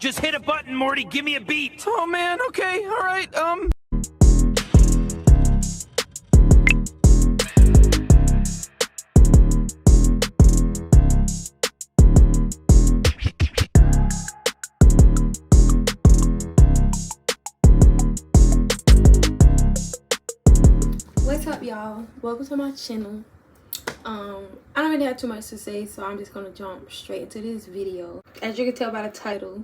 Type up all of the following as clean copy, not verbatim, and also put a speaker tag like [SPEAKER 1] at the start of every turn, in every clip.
[SPEAKER 1] Just hit a button, Morty. Give me a beat.
[SPEAKER 2] Oh man, okay, alright,
[SPEAKER 3] What's up, y'all? Welcome to my channel. I don't really have too much to say, so I'm just gonna jump straight into this video. As you can tell by the title,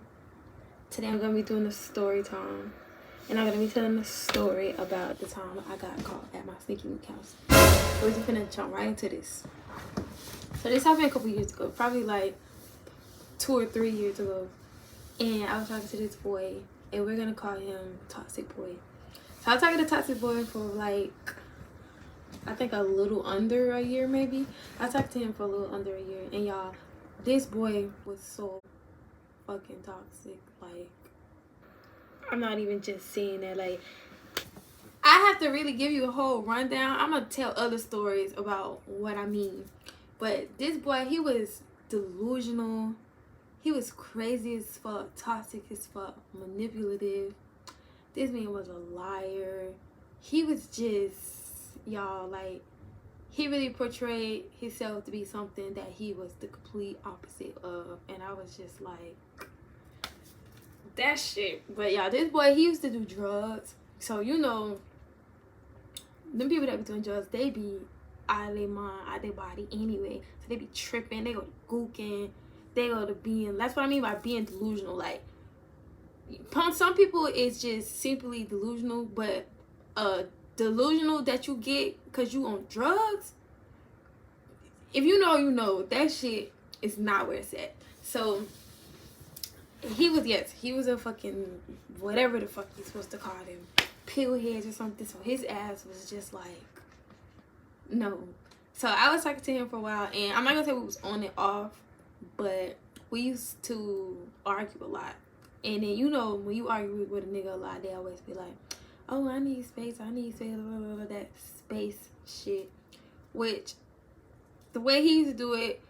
[SPEAKER 3] today I'm gonna be doing a story time, and I'm gonna be telling a story about the time I got caught at my sneaky link house. So we're just gonna jump right into this. So this happened a couple years ago, probably like 2 or 3 years ago, and I was talking to this boy, and we're gonna call him Toxic Boy. So I was talking to Toxic Boy for like, I think a little under a year, maybe. I talked to him for a little under a year, and y'all, this boy was so fucking toxic. Like, I'm not even just saying that. Like, I have to really give you a whole rundown. I'm gonna tell other stories about what I mean, but this boy, he was delusional. He was crazy as fuck, toxic as fuck, manipulative. This man was a liar. He was just, y'all, like, he really portrayed himself to be something that he was the complete opposite of, and I was just like, that shit. But y'all, this boy, he used to do drugs. So you know, them people that be doing drugs, they be out of their mind, out of their body anyway. So they be tripping, they go to gooking, they go to being, that's what I mean by being delusional. Like, some people it's just simply delusional, but delusional that you get because you on drugs, if you know, you know, that shit is not where it's at. So he was, yes, he was a fucking whatever the fuck you're supposed to call them, pillheads or something. So his ass was just like, no. So I was talking to him for a while, and I'm not gonna say we was on and off, but we used to argue a lot. And then, you know, when you argue with a nigga a lot, they always be like, oh, I need space, blah, blah, blah, that space shit. Which, the way he used to do it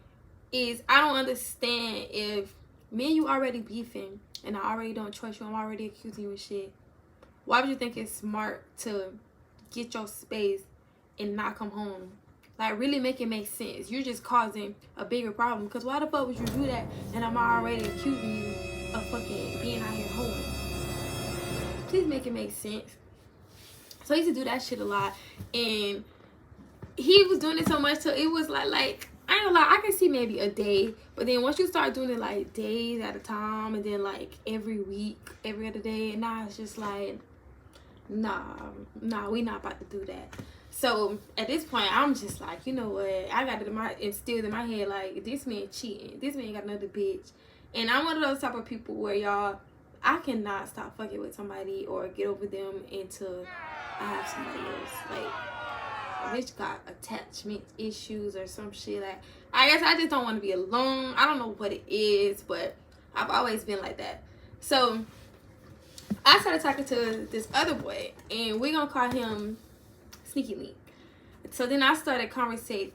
[SPEAKER 3] is, I don't understand if me and you already beefing, and I already don't trust you, I'm already accusing you of shit. Why would you think it's smart to get your space and not come home? Like, really make it make sense. You're just causing a bigger problem. Because why the fuck would you do that, and I'm already accusing you of fucking being out here hoeing? Please make it make sense. So he used to do that shit a lot, and he was doing it so much so it was like I ain't gonna lie, I can see maybe a day, but then once you start doing it like days at a time, and then like every week, every other day, and now it's just like, nah, we not about to do that. So at this point, I'm just like, you know what, I got it instilled in my head, like, this man cheating, this man got another bitch. And I'm one of those type of people where, y'all, I cannot stop fucking with somebody or get over them until I have somebody else. Like, a bitch got attachment issues or some shit. Like, I guess I just don't want to be alone. I don't know what it is, but I've always been like that. So I started talking to this other boy, and we're gonna call him Sneaky Link. So then I started conversating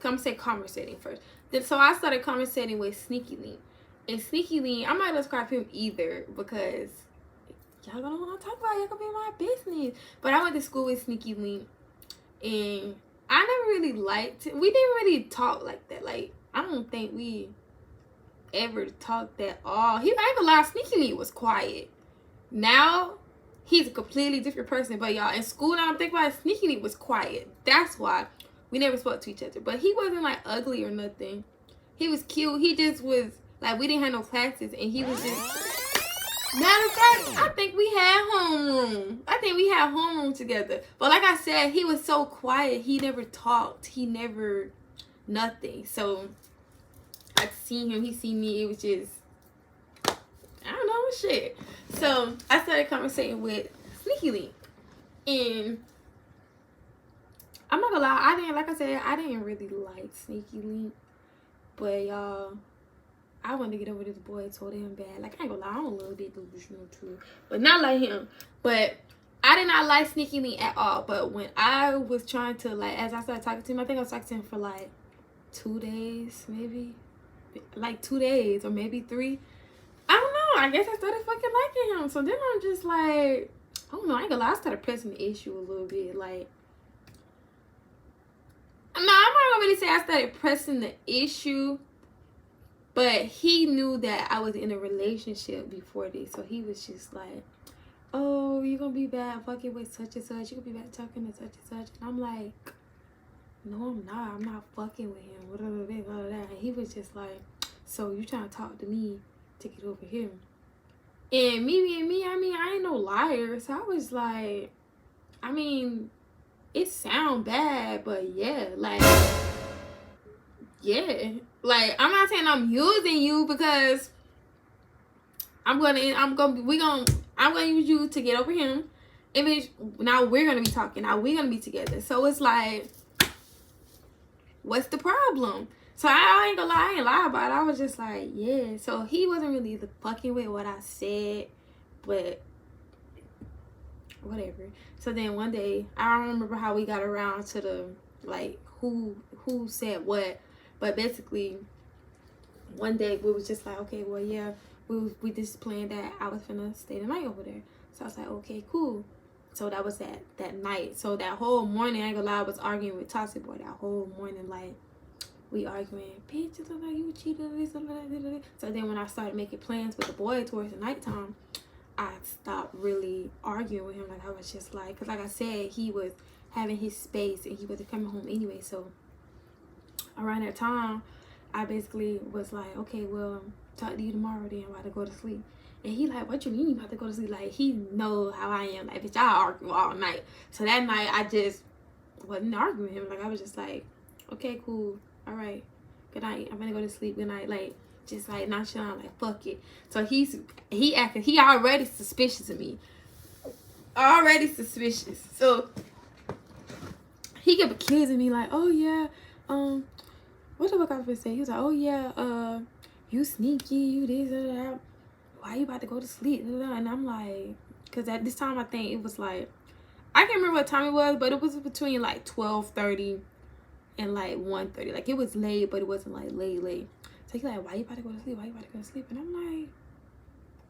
[SPEAKER 3] first. So I started conversating with Sneaky Link. And Sneaky Link, I'm not gonna describe him either because y'all gonna want to talk about it. Y'all gonna be my business. But I went to school with Sneaky Link, and I never really liked it. We didn't really talk like that. Like, I don't think we ever talked at all. I ain't gonna lie, Sneaky Link was quiet. Now he's a completely different person. But y'all, in school, now I'm thinking about it, Sneaky Link was quiet. That's why we never spoke to each other. But he wasn't like ugly or nothing. He was cute. He just was like, we didn't have no classes, and he was just, matter of fact, I think we had homeroom. I think we had homeroom together. But like I said, he was so quiet. He never talked. He never, nothing. So I seen him. He seen me. It was just, I don't know, shit. So I started conversating with Sneaky Link. And I'm not gonna lie, like I said, I didn't really like Sneaky Link. But y'all, I wanted to get over this boy, told him bad. Like, I ain't gonna lie, I'm a little bit delusional too, but not like him. But I did not like Sneaky Link at all. But when I was trying to, like, as I started talking to him, I think I was talking to him for like 2 days, maybe. Like 2 days or maybe 3. I don't I guess I started fucking liking him. So then I'm just like, I don't know, I ain't gonna lie, I started pressing the issue a little bit. Like, no, I'm not gonna really say I started pressing the issue, but he knew that I was in a relationship before this. So he was just like, oh, you gonna be bad fucking with such and such. You gonna be bad talking to such and such. And I'm like, no, I'm not. I'm not fucking with him. Whatever, that. And he was just like, so you trying to talk to me to get over him? And me, I mean, I ain't no liar. So I was like, I mean, it sound bad, but yeah, like, yeah. Like, I'm not saying I'm using you because I'm gonna use you to get over him. And now we're gonna be talking. Now we're gonna be together. So it's like, what's the problem? So I ain't gonna lie, I ain't lie about it. I was just like, yeah. So he wasn't really fucking with what I said, but whatever. So then one day, I don't remember how we got around to the, like, who said what, but basically one day we was just like, okay, well, yeah, we just planned that I was finna stay the night over there. So I was like, okay, cool. So that was that night. So that whole morning, I ain't gonna lie, I was arguing with Toxic Boy that whole morning. Like, we arguing, bitch, it look like you cheated on this, that. So then when I started making plans with the boy towards the nighttime, I stopped really arguing with him. Like, I was just like, because like I said, he was having his space and he wasn't coming home anyway. So around that time, I basically was like, okay, well, talk to you tomorrow then. I'm about to go to sleep. And he like, what you mean you about to go to sleep? Like, he know how I am. Like, bitch, I argue all night. So that night, I just wasn't arguing with him. Like, I was just like, okay, cool. All right. Good night. I'm gonna go to sleep. Good night. Like, just like nonchalant. Like, fuck it. So he already suspicious of me. Already suspicious. So he kept accusing me like, oh yeah, what the fuck I was gonna say? He was like, oh yeah, you sneaky, you this, that. Why you about to go to sleep? And I'm like, because at this time I think it was like, I can't remember what time it was, but it was between like 12:30 and like 1:30. Like, it was late, but it wasn't like late. So he's like, why you about to go to sleep? Why you about to go to sleep? And I'm like,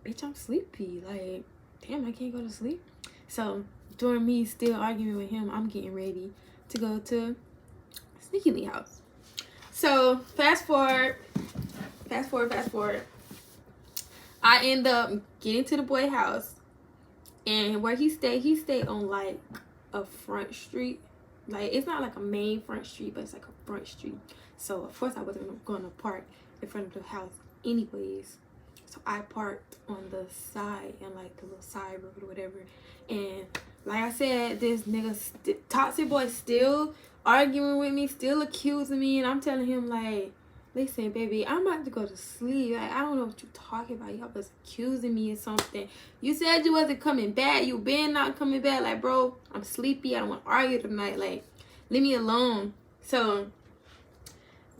[SPEAKER 3] bitch, I'm sleepy. Like, damn, I can't go to sleep. So during me still arguing with him, I'm getting ready to go to Sneaky Lee house. So fast forward. I end up getting to the boy house, and where he stayed on like a front street. Like, it's not like a main front street, but it's like a front street. So of course I wasn't gonna park in front of the house anyways. So I parked on the side, and like the little side road or whatever. And like I said, this nigga Toxic Boy still arguing with me, still accusing me, and I'm telling him like, listen, baby, I'm about to go to sleep. Like, I don't know what you're talking about. Y'all was accusing me or something. You said you wasn't coming back. You been not coming back. Like, bro, I'm sleepy. I don't want to argue tonight. Like, leave me alone. So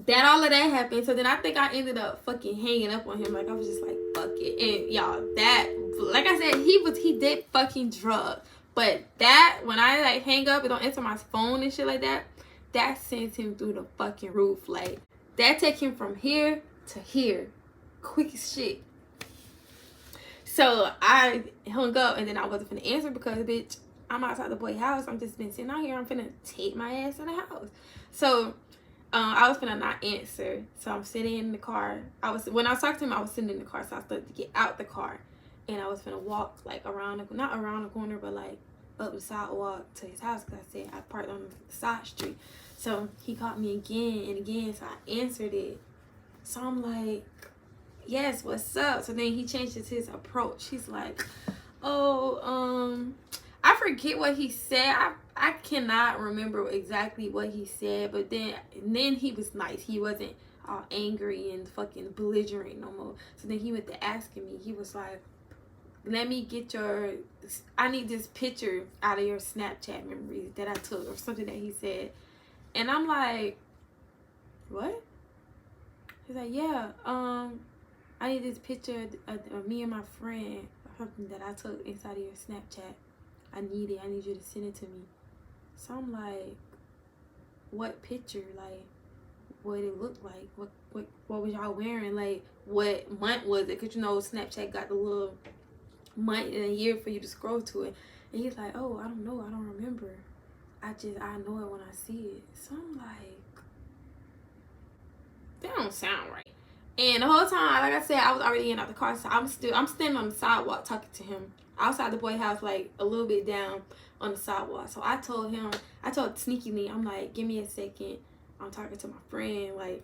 [SPEAKER 3] all of that happened. So then I think I ended up fucking hanging up on him. Like, I was just like, fuck it. And y'all, that, like I said, he did fucking drugs. But that, when I like hang up and don't answer my phone and shit like that, that sends him through the fucking roof. Like, that take him from here to here, quick as shit. So I hung up, and then I wasn't finna answer because, bitch, I'm outside the boy house. I'm just been sitting out here. I'm finna take my ass in the house. So I was finna not answer. So I'm sitting in the car. When I was talking to him, I was sitting in the car. So I started to get out the car, and I was finna walk like not around the corner, but like up the sidewalk to his house, because I said I parked on the side street. So he called me again and again, so I answered it. So I'm like, yes, what's up? So then he changes his approach. He's like, oh, I forget what he said. I cannot remember exactly what he said, but then he was nice. He wasn't all angry and fucking belligerent no more. So then he went to asking me. He was like, let me get I need this picture out of your Snapchat memories that I took, or something that he said. And I'm like, what? He's like, yeah, I need this picture of me and my friend, something that I took inside of your Snapchat. I need it. I need you to send it to me. So I'm like, what picture? Like, what it looked like. What was y'all wearing? Like, what month was it? Because, you know, Snapchat got the little month and a year for you to scroll to it. And he's like, oh, I don't know. I don't remember. I know it when I see it. So I'm like, that don't sound right. And the whole time, like I said, I was already in out the car. So I'm standing on the sidewalk talking to him outside the boy house, like a little bit down on the sidewalk. So I told sneakily, I'm like, give me a second. I'm talking to my friend. Like,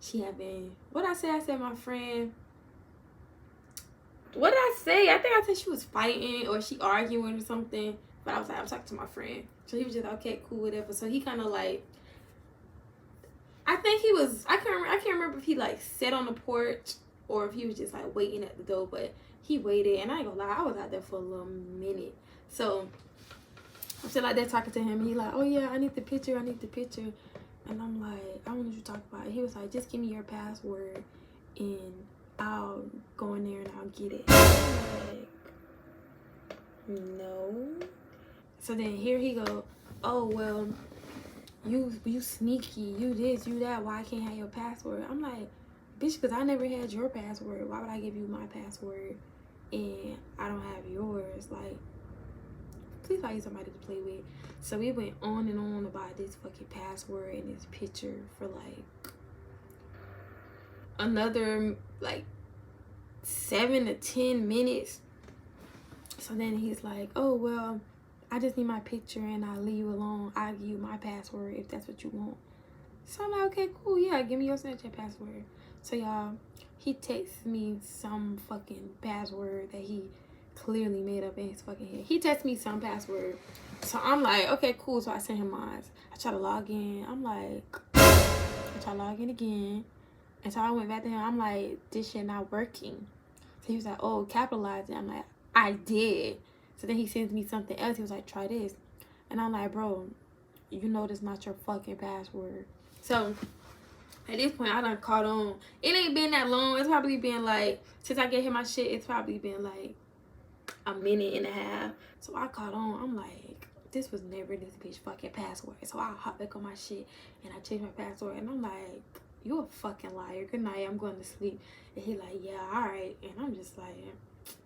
[SPEAKER 3] she had been, what I said my friend, what did I say? I think I said she was fighting or she arguing or something. But I was like, I'm talking to my friend. So he was just, okay, cool, whatever. So he kind of like, I think he was, I can't remember if he like sat on the porch or if he was just like waiting at the door. But he waited, and I ain't gonna lie, I was out there for a little minute. So I'm still like that talking to him. And he like, oh yeah, I need the picture. And I'm like, I want you to talk about it. He was like, just give me your password and I'll go in there and I'll get it. I'm like, no. So then here he go, oh well, you sneaky, you this, you that, why I can't have your password? I'm like, bitch, because I never had your password. Why would I give you my password and I don't have yours? Like, please find somebody to play with. So we went on and on about this fucking password and this picture for like another like 7 to 10 minutes. So then he's like, oh well, I just need my picture and I'll leave you alone. I'll give you my password if that's what you want. So I'm like, okay, cool, yeah, give me your Snapchat password. So y'all, he texts me some fucking password that he clearly made up in his fucking head. He texts me some password. So I'm like, okay, cool. So I sent him mine. I try to log in. I'm like, I try to log in again. And so I went back to him. I'm like, this shit not working. So he was like, oh, capitalize it. I'm like, I did. So then he sends me something else. He was like, try this. And I'm like, bro, you know this not your fucking password. So at this point, I done caught on. It ain't been that long. It's probably been like, since I gave him my shit, it's probably been like a minute and a half. So I caught on. I'm like, this was never this bitch fucking password. So I hop back on my shit and I changed my password. And I'm like, you a fucking liar. Good night. I'm going to sleep. And he like, yeah, all right. And I'm just like,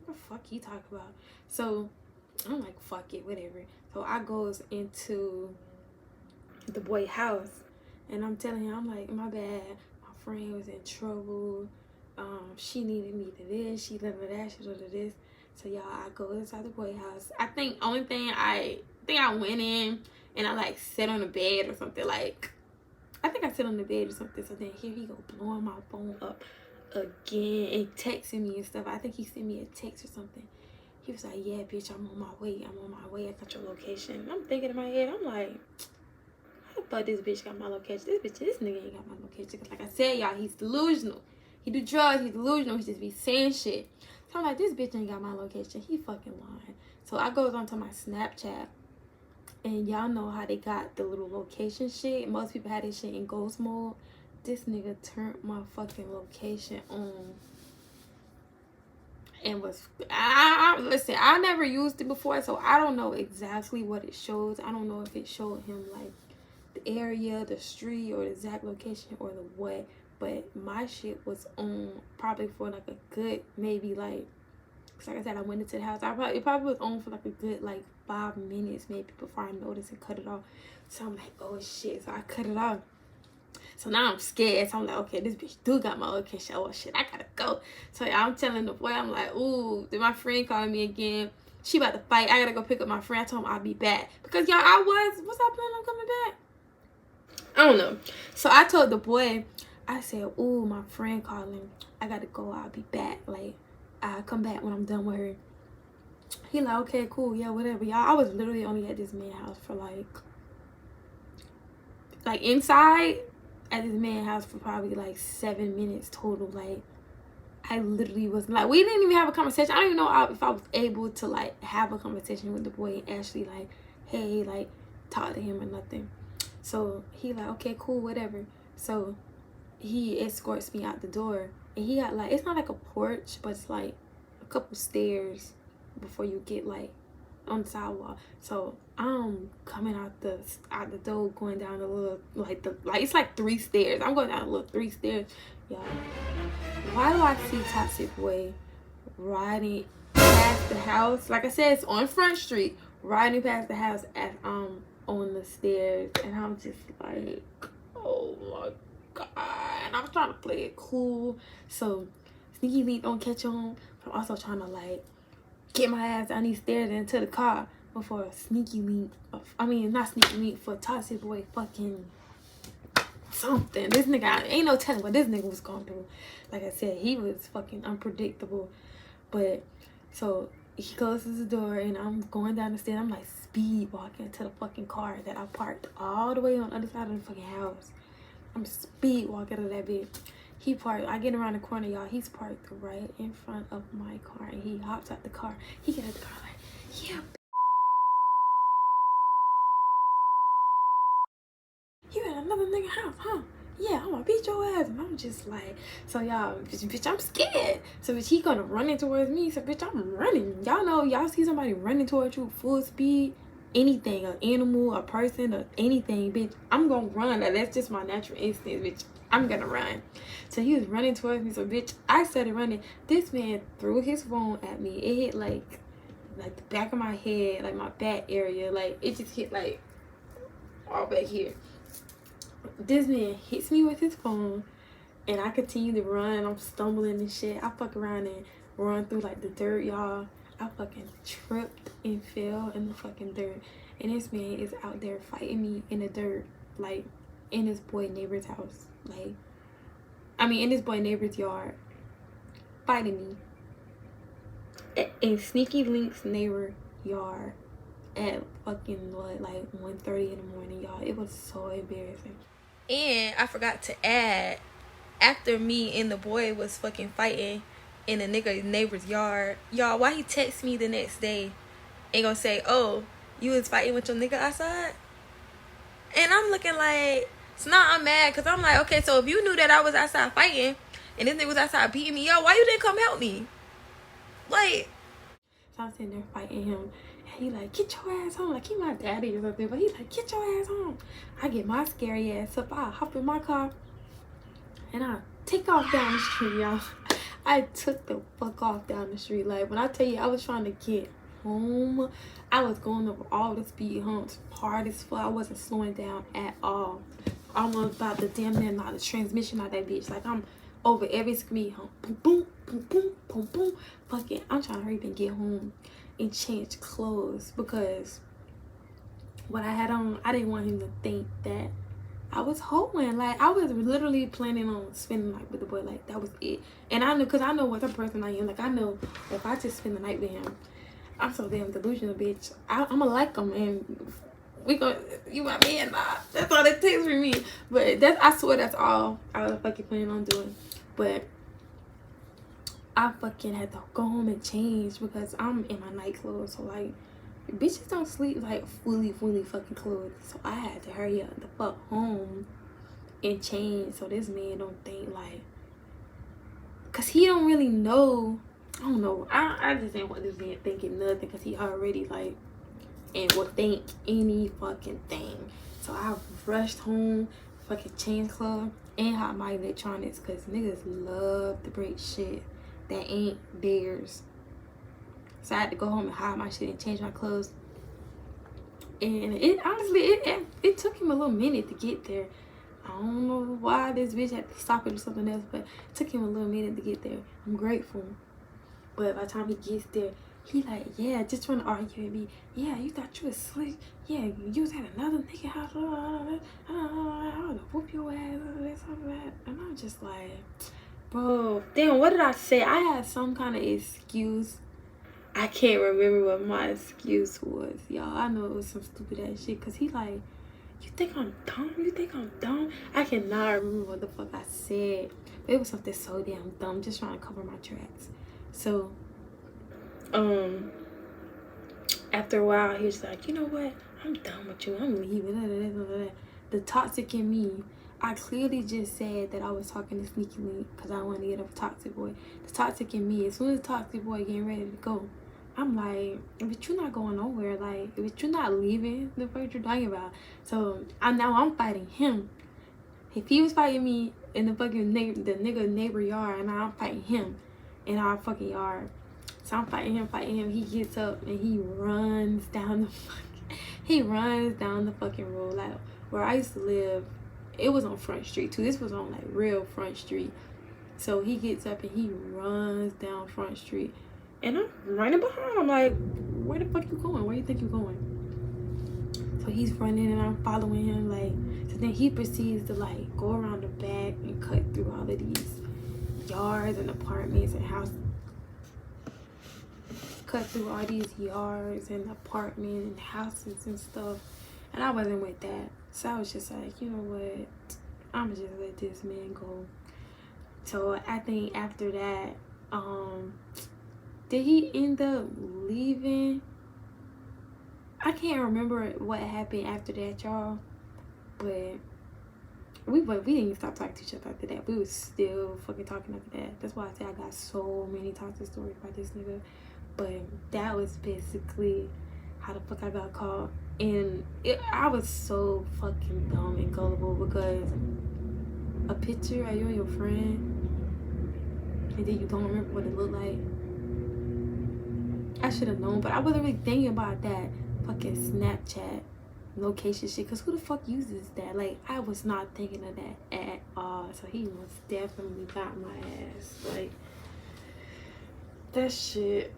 [SPEAKER 3] what the fuck you talking about? So I'm like, fuck it, whatever. So I goes into the boy house and I'm telling him, I'm like, my bad. My friend was in trouble. She needed me to this. She did that. She did this. So y'all, I go inside the boy house. I think only thing I went in and I like sat on the bed or something. Like, I think I sit on the bed or something. So then here he go blowing my phone up again and texting me and stuff. I think he sent me a text or something. He was like, yeah, bitch, I'm on my way. I got your location. And I'm thinking in my head, I'm like, how the fuck this bitch got my location? This nigga ain't got my location. Because like I said, y'all, he's delusional. He do drugs, he's delusional. He just be saying shit. So I'm like, this bitch ain't got my location. He fucking lying. So I goes onto my Snapchat. And y'all know how they got the little location shit. Most people had this shit in ghost mode. This nigga turned my fucking location on. And was, listen, I never used it before. So I don't know exactly what it shows. I don't know if it showed him like the area, the street, or the exact location, or the what. But my shit was on probably for like a good, maybe like, cause like I said, I went into the house. It probably was on for like a good like 5 minutes maybe before I noticed and cut it off. So I'm like, oh shit. So I cut it off. So now I'm scared. So I'm like, okay, this bitch do got my location. Oh shit, I gotta go. So I'm telling the boy, I'm like, ooh, then my friend calling me again. She about to fight. I gotta go pick up my friend. I told him I'll be back. Because y'all, was I planning on coming back? I don't know. So I told the boy, I said, ooh, my friend calling. I gotta go. I'll be back. Like, I'll come back when I'm done with her. He like, okay, cool. Yeah, whatever. Y'all, I was literally only at this man's house for like inside at this man's house for probably like 7 minutes total. Like, I literally was like, we didn't even have a conversation. I don't even know if I was able to like have a conversation with the boy and actually like, hey, like talk to him or nothing. So he like, okay, cool, whatever. So he escorts me out the door, and he got like, it's not like a porch, but it's like a couple stairs before you get like on the sidewalk. So I'm coming out the door, going down the little like it's like 3 stairs. I'm going down the little 3 stairs, y'all. Why do I see Toxic Boy riding past the house? Like I said, it's on Front Street, riding past the house as on the stairs, and I'm just like, oh my god. And I'm trying to play it cool, so Sneaky Link don't catch on. But I'm also trying to like get my ass down these stairs into the car before Sneaky Link, I mean not Sneaky Link, for Toxic Boy fucking something. This nigga, ain't no telling what this nigga was going through. Like I said, he was fucking unpredictable. But so he closes the door and I'm going down the stairs. I'm like speed walking to the fucking car that I parked all the way on the other side of the fucking house. I'm speed walking to that bitch. He parked, I get around the corner, y'all. He's parked right in front of my car, and he hops out the car. He get out the car like, yeah, you at another nigga house, huh? Yeah, I'm gonna beat your ass. And I'm just like, so y'all, bitch, I'm scared. So bitch, he gonna run in towards me. So bitch, I'm running. Y'all know, y'all see somebody running towards you full speed, anything, an animal, a person, or anything, bitch, I'm gonna run. Like, that's just my natural instinct, bitch. I'm gonna run. So he was running towards me. So bitch, I started running. This man threw his phone at me. It hit like the back of my head, like my back area. Like it just hit like all back here. This man hits me with his phone, and I continue to run. I'm stumbling and shit. I fuck around and run through like the dirt, y'all. I fucking tripped and fell in the fucking dirt. And this man is out there fighting me in the dirt, like in his boy neighbor's house. Like, I mean, in this boy neighbor's yard, fighting me in Sneaky Link's neighbor yard at fucking what, like 1:30 in the morning, y'all. It was so embarrassing. And I forgot to add, after me and the boy was fucking fighting in the nigga neighbor's yard, y'all, why he text me the next day and gonna say, oh, you was fighting with your nigga outside? And I'm looking like, so now I'm mad, because I'm like, okay, so if you knew that I was outside fighting and this nigga was outside beating me up, why you didn't come help me? Like, so I'm sitting there fighting him, and he like, get your ass home. Like, he my daddy or something, but he like, get your ass home. I get my scary ass up, I hop in my car, and I take off down the street, y'all. I took the fuck off down the street. Like, when I tell you I was trying to get home, I was going over all the speed humps hard as fuck. I wasn't slowing down at all. Almost about to damn near knock the transmission out that bitch. Like, I'm over every speed hump. Boom, boom, boom, boom, boom, boom. Fucking, I'm trying to hurry up and get home and change clothes, because what I had on, I didn't want him to think that I was hoeing. Like, I was literally planning on spending the night with the boy. Like, that was it. And I knew, because I know what type of person I am. Like, I know if I just spend the night with him, I'm so damn delusional, bitch. I'm gonna like him, and we gonna, you my man, nah. That's all it takes for me. But that's, I swear that's all I was fucking planning on doing. But I fucking had to go home and change, because I'm in my night clothes. So like, bitches don't sleep like fully fucking clothed. So I had to hurry up the fuck home and change, so this man don't think like, cause he don't really know. I don't know. I just didn't want this man thinking nothing, because he already like, and would think any fucking thing. So I rushed home, fucking change clothes, and hide my electronics, because niggas love to break shit that ain't theirs. So I had to go home and hide my shit and change my clothes. And it honestly, it took him a little minute to get there. I don't know why this bitch had to stop it or something else, but it took him a little minute to get there. I'm grateful. But by the time he gets there, he like, yeah, just trying to argue with me. Yeah, you thought you was slick. Yeah, you was at another nigga house. I would whoop your ass. And I'm just like, bro, damn, what did I say? I had some kind of excuse. I can't remember what my excuse was, y'all. I know it was some stupid ass shit, because he like, you think I'm dumb? You think I'm dumb? I cannot remember what the fuck I said. But it was something so damn dumb, just trying to cover my tracks. So, after a while, he was like, you know what? I'm done with you. I'm leaving. The toxic in me, I clearly just said that I was talking to Sneaky Link because I wanted to get up a Toxic Boy. The toxic in me, as soon as the Toxic Boy getting ready to go, I'm like, but you're not going nowhere. Like, but you're not leaving. The fuck you talking about? So I'm fighting him. If he was fighting me in the fucking nigga neighbor yard, and I'm fighting him in our fucking yard. So I'm fighting him. He gets up and he runs down the fucking road. Like, where I used to live, it was on Front Street too. This was on like real Front Street. So he gets up and he runs down Front Street. And I'm running behind him. I'm like, where the fuck you going? Where you think you going? So he's running and I'm following him. Like, so then he proceeds to like go around the back and cut through all of these yards and apartments and houses. Cut through all these yards and apartments and houses and stuff. And I wasn't with that. So I was just like, you know what? I'm just let this man go. So I think after that, did he end up leaving? I can't remember what happened after that, y'all. But we didn't even stop talking to each other after that. We was still fucking talking after that. That's why I say I got so many toxic stories about this nigga. But that was basically how the fuck I got caught. And I was so fucking dumb and gullible because a picture of you and your friend, and then you don't remember what it looked like. I should have known, but I wasn't really thinking about that fucking Snapchat location shit. Because who the fuck uses that? Like, I was not thinking of that at all. So he was definitely got my ass. Like, that shit.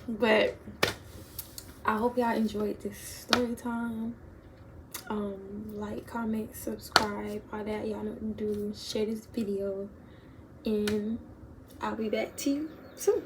[SPEAKER 3] But I hope y'all enjoyed this story time. Like, comment, subscribe, all that. Y'all know what to do. Share this video. And I'll be back to you soon.